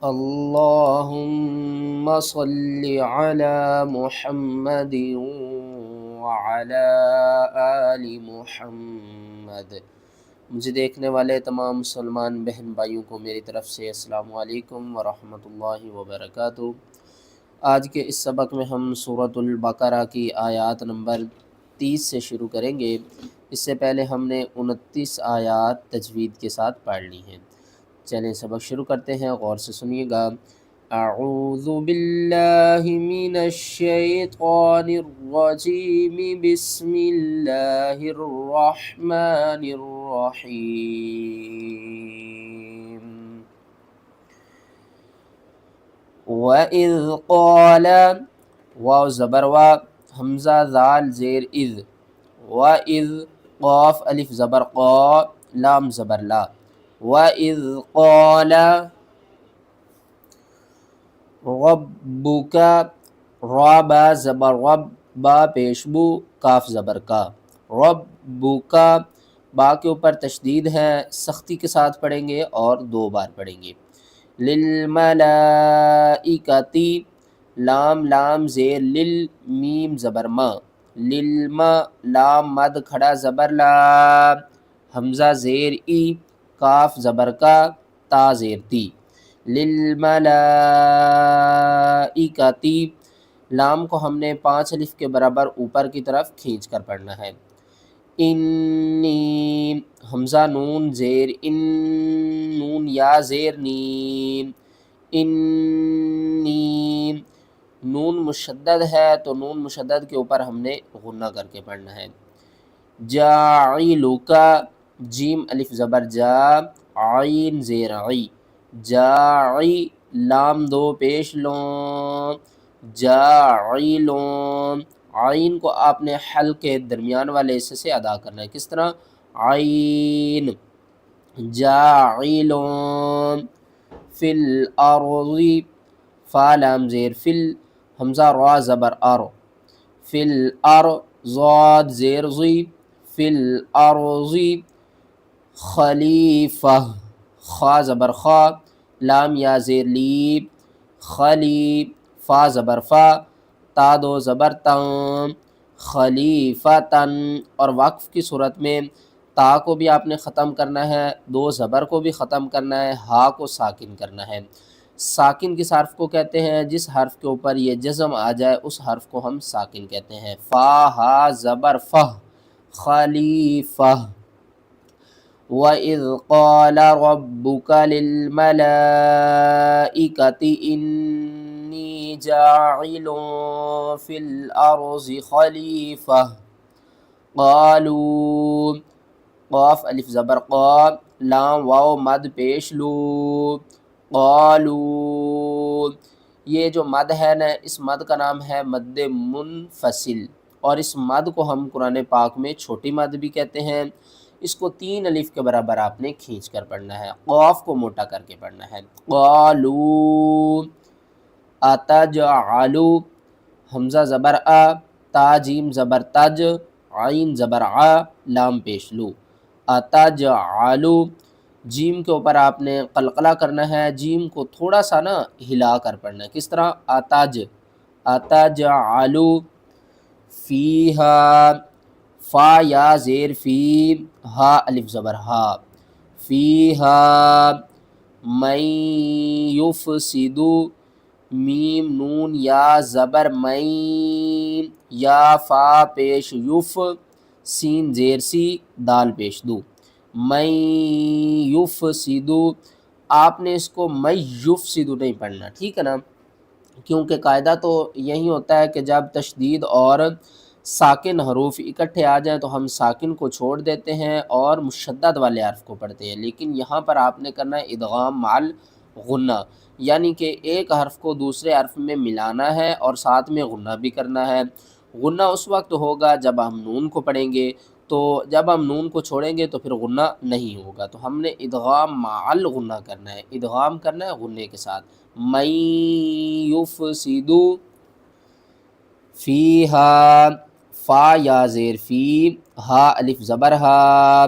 اللہم صلی علی محمد وعلی آل محمد۔ مجھے دیکھنے والے تمام مسلمان بہن بھائیوں کو میری طرف سے السلام علیکم ورحمۃ اللہ وبرکاتہ۔ آج کے اس سبق میں ہم سورۃ البقرہ کی آیات نمبر 30 سے شروع کریں گے۔ اس سے پہلے ہم نے 29 آیات تجوید کے ساتھ پڑھ لی ہیں۔ چلیں سبق شروع کرتے ہیں، غور سے سنیے گا۔ اعوذ باللہ من الشیطان الرجیم، بسم اللہ الرحمن الرحیم۔ وَإِذْ قَالَ، واو زبر وا، حمزہ ذال زیر اذ، وَإِذْ قاف الف زبر قا، لام زبر لا، وَإِذْ قَالَ رَبُّكَ، را با زبر رب، با پیشبو، کاف زبر کا، رَبُّكَ، با کے اوپر تشدید ہے، سختی کے ساتھ پڑھیں گے اور 2 بار پڑھیں گے۔ للملائکتی، لام لام زیر لل، میم زبر ما، للما، لام مد کھڑا زبر لا، حمزہ زیر ای، کاف زبر کا، تا زیر تی، للملائکتی، لام کو ہم نے 5 الف کے برابر اوپر کی طرف کھینچ کر پڑھنا ہے۔ انی، حمزہ نون زیر ان، نون یا زیر نیم، انی، نون مشدد ہے تو نون مشدد کے اوپر ہم نے غنہ کر کے پڑھنا ہے۔ جاعلک، جیم الف زبر جا، عین زیر عی، جاعی، لام 2 پیش لوں، جاعلون، عین کو آپ نے حلق کے درمیان والے حصے سے ادا کرنا ہے۔ کس طرح؟ عین، جاعلون، فی الارض، فا لام زیر فل، حمزہ را زبر ار، فی الارض، ضاد زیر ضی، فی الارض، خلیفہ، خا زبر خا، لام یا زیر لیب، خلیب، فا زبر فا، تا 2 زبر تن، خلیفتن، اور وقف کی صورت میں تا کو بھی آپ نے ختم کرنا ہے، 2 زبر کو بھی ختم کرنا ہے، ہا کو ساکن کرنا ہے۔ ساکن کس حرف کو کہتے ہیں؟ جس حرف کے اوپر یہ جزم آ جائے اس حرف کو ہم ساکن کہتے ہیں۔ فا ہا زبر فہ، خلیفہ۔ وَإِذْ قَالَ رَبُّكَ لِلْمَلَائِكَةِ إِنِّي جَاعِلٌ فِي الْأَرْضِ خَلِيفَةً، قَالُوا، قاف الف زبر قا، لام واو مد پیش لو، قَالُوا، یہ جو مد ہے نا، اس مد کا نام ہے مد منفصل، اور اس مد کو ہم قرآن پاک میں چھوٹی مد بھی کہتے ہیں۔ اس کو 3 الف کے برابر آپ نے کھینچ کر پڑھنا ہے، قاف کو موٹا کر کے پڑھنا ہے۔ قالوا، اتجعلو، حمزہ زبر آ، تا جیم زبر تج، عین زبر ع، لام پیش لو، اتجعلو، جیم کے اوپر آپ نے قلقلہ کرنا ہے، جیم کو تھوڑا سا نا ہلا کر پڑھنا ہے۔ کس طرح؟ اتجعلو فیہا، فا یا زیر فی، ہا الف زبر ہا، فیہا من یفسد، میم نون یا زبر مین، یا فا پیش یف، سین زیر سی، دال پیش دو، من یفسد، آپ نے اس کو من یفسد نہیں پڑھنا، ٹھیک ہے نا، کیونکہ قاعدہ تو یہی ہوتا ہے کہ جب تشدید اور ساکن حروف اکٹھے آ جائیں تو ہم ساکن کو چھوڑ دیتے ہیں اور مشدد والے حرف کو پڑھتے ہیں، لیکن یہاں پر آپ نے کرنا ہے ادغام مع غنہ، یعنی کہ ایک حرف کو دوسرے حرف میں ملانا ہے اور ساتھ میں غنہ بھی کرنا ہے۔ غنہ اس وقت ہوگا جب ہم نون کو پڑھیں گے، تو جب ہم نون کو چھوڑیں گے تو پھر غنہ نہیں ہوگا، تو ہم نے ادغام مع الغنہ کرنا ہے، ادغام کرنا ہے غنے کے ساتھ۔ من یفسد فیہا، فا یا زیر فی، ہا الف زبر ہا،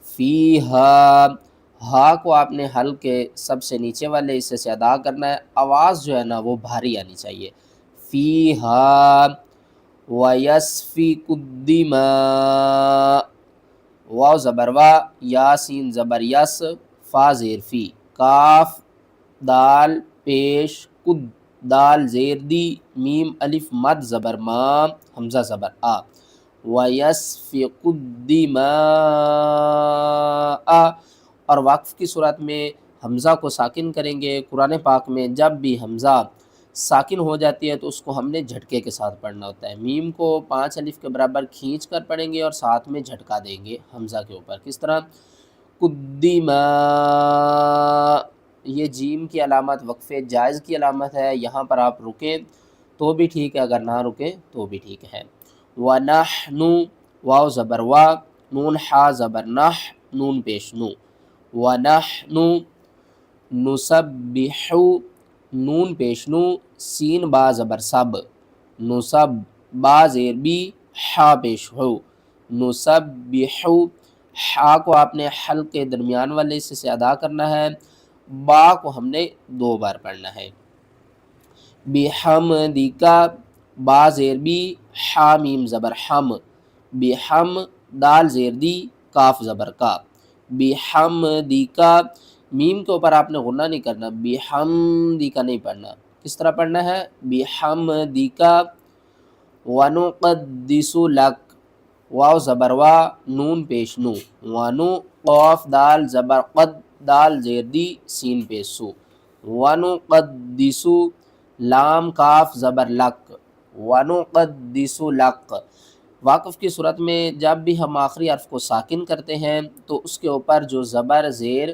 فیہا، ہا کو آپ نے حلق کے سب سے نیچے والے حصے سے ادا کرنا ہے، آواز جو ہے نا وہ بھاری آنی چاہیے. فیہا ویسفک الدماء، واو زبر وا، یا سین زبر یس، فا زیر فی، کاف دال پیش کد، دال زیر دی، میم الف مد زبر ما، حمزہ زبر آ. وَيَسْفِقُ الدِّمَاءَ، اور وقف کی صورت میں حمزہ کو ساکن کریں گے. قرآن پاک میں جب بھی حمزہ ساکن ہو جاتی ہے تو اس کو ہم نے جھٹکے کے ساتھ پڑھنا ہوتا ہے. میم کو 5 الف کے برابر کھینچ کر پڑھیں گے اور ساتھ میں جھٹکا دیں گے حمزہ کے اوپر. کس طرح؟ قدما، یہ جیم کی علامت وقفے جائز کی علامت ہے، یہاں پر آپ رکیں تو بھی ٹھیک ہے، اگر نہ رکیں تو بھی ٹھیک ہے. وَنَحْنُ، واو زبر وا، نون حا زبر نح، نون پیش نو. وَنَحْنُ نُسَبِّحُ، نون پیش نو، سین با زبر سب، نصب، با زیر بی، حا پیش ہو، نسبح. حا کو آپ نے حلق کے درمیان والے حصے سے ادا کرنا ہے، با کو ہم نے 2 بار پڑھنا ہے. بحمدک، با زیر بی، حا میم زبر حم، بحم، دال زیر دی، کاف زبر کا. بحمدک، میم کے اوپر آپ نے غنہ نہیں کرنا، بحمدک نہیں پڑھنا. کس طرح پڑھنا ہے؟ بحمدک. ونقدس لک، واو زبر وا، نون پیش نو، ونو، قاف دال زبر قد، دال زیر دی، سین پیش سو. ونقدس، لام کاف زبر لک، ونقدس لک. واقف کی صورت میں جب بھی ہم آخری حرف کو ساکن کرتے ہیں تو اس کے اوپر جو زبر زیر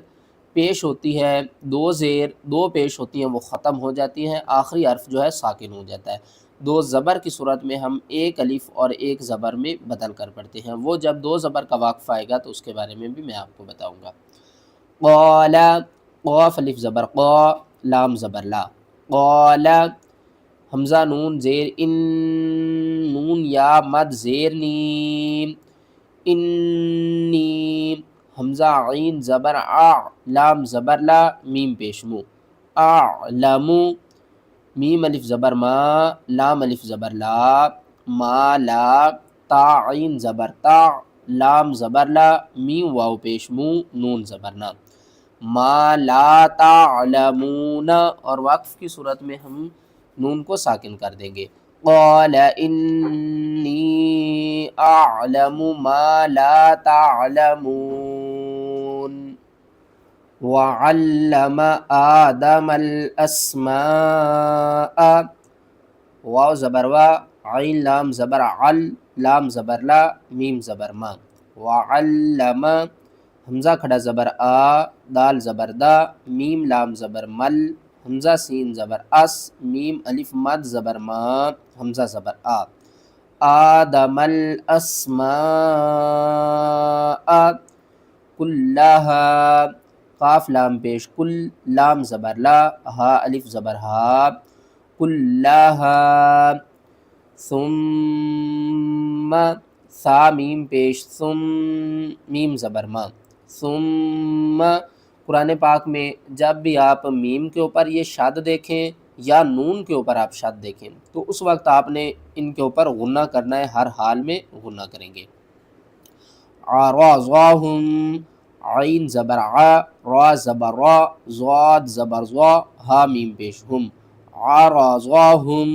پیش ہوتی ہے، 2 زیر 2 پیش ہوتی ہیں، وہ ختم ہو جاتی ہیں، آخری حرف جو ہے ساکن ہو جاتا ہے. 2 زبر کی صورت میں ہم 1 الف اور 1 زبر میں بدل کر پڑھتے ہیں. وہ جب 2 زبر کا واقف آئے گا تو اس کے بارے میں بھی میں آپ کو بتاؤں گا. قال، قاف الف زبر قا، لام زبر لا، قال. حمزہ نون زیر ان، نون یا مد زیر نیم، انی. حمزہ عین زبر آ، لام زبر لا، میم پیش مو، اعلم. میم الف زبر ما، لام الف زبر لا، ما لا. تا عین زبر تا، لام زبر لا، میم واو پیش مو، نون زبر نا، ما لا تعلمون. اور وقف کی صورت میں ہم نون کو ساکن کر دیں گے. قال انی اعلم ما لا تعلمون. وعلم آدم الاسماء، واو زبر وا، عین لام زبر عل، لام زبر لا، میم زبر ما. وعلم، حمزہ کھڑا زبر آ، دال زبر دا، میم لام زبر مل، حمزہ سین زبر اس، میم الف مد زبر ما، حمزہ زبر آ. آدم الاسماء کلہا، قاف لام پیش کل، لام زبر لا، ہا الف زبر ہا، کلہا. ثم، ثا میم پیش ثم، میم زبر ما، ثم. قرآن پاک میں جب بھی آپ میم کے اوپر یہ شد دیکھیں یا نون کے اوپر آپ شد دیکھیں تو اس وقت آپ نے ان کے اوپر غنہ کرنا ہے، ہر حال میں غنہ کریں گے. عرضاہم، عین زبر ع، را زبر را، ضاد زبر ضا، ہا میم پیش ہم، عرضاہم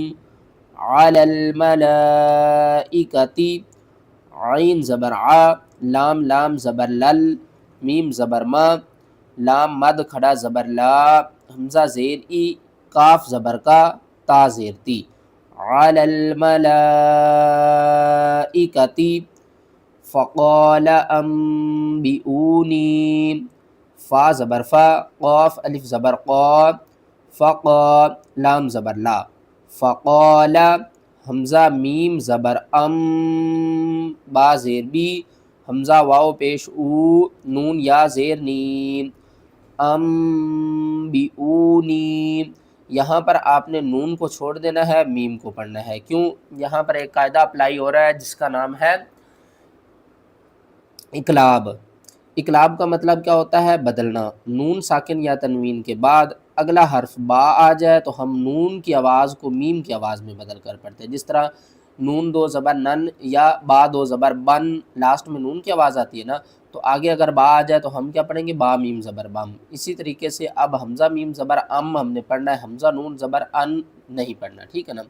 علی الملائکۃ، عین زبر ع، لام لام زبر لل، میم زبر ما، لام مد کھڑا زبر لا، حمزہ زیر ای، کاف زبر کا، تا زیر تی. علی الملائکۃ. فقال انبئونی، فا زبر فا، قاف الف زبر قا، فقا، لام زبر لا، فقال. حمزہ میم زبر ام، با زیر بی، حمزہ واو پیش او، نون یا زیر نین، انبئونی. یہاں پر آپ نے نون کو چھوڑ دینا ہے، میم کو پڑھنا ہے. کیوں؟ یہاں پر ایک قاعدہ اپلائی ہو رہا ہے جس کا نام ہے اقلاب. اقلاب کا مطلب کیا ہوتا ہے؟ بدلنا۔ نون ساکن یا تنوین کے بعد اگلا حرف با آ جائے تو ہم نون کی آواز کو میم کی آواز میں بدل کر پڑھتے ہیں، جس طرح نون دو زبر نن یا با دو زبر بن، لاسٹ میں نون کی آواز آتی ہے نا، تو آگے اگر با آ جائے تو ہم کیا پڑھیں گے؟ با میم زبر بم۔ اسی طریقے سے اب حمزہ میم زبر ام ہم نے پڑھنا ہے، حمزہ نون زبر ان نہیں پڑھنا، ٹھیک ہے نا؟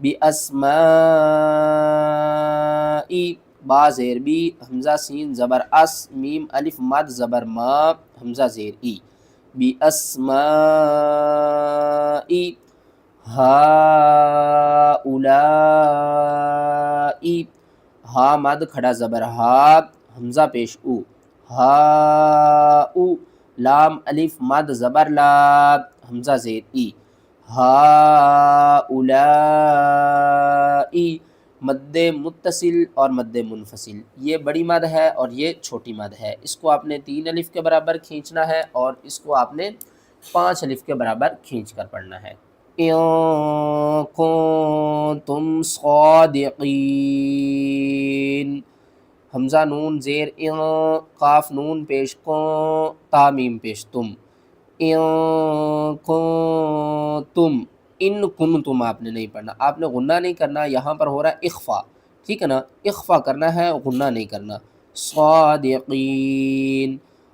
بِأَسْمَاءِ، با زیر بی، حمزہ سین زبر اس، میم الف مد زبر ما، حمزہ زیر ای، بِأَسْمَاءِ ہَؤُلَاءِ، ہا مد کھڑا زبر ہا، حمزہ پیش او، ہاؤ، لام الف مد زبر لا، حمزہ زیر ای، ہَؤُلَاءِ، مد متصل اور مد منفصل، یہ بڑی مد ہے اور یہ چھوٹی مد ہے، اس کو آپ نے 3 الف کے برابر کھینچنا ہے اور اس کو آپ نے 5 الف کے برابر کھینچ کر پڑھنا ہے۔ اِن کنتم صادقین، حمزہ نون زیر ان، قاف نون پیش قن، تا میم پیش تم، ان کنتم، ان کنتم آپ نے نہیں پڑھنا، آپ نے غنہ نہیں کرنا، یہاں پر ہو رہا ہے اخفا، ٹھیک ہے نا؟ اخفا کرنا ہے، غنہ نہیں کرنا۔ صادقین،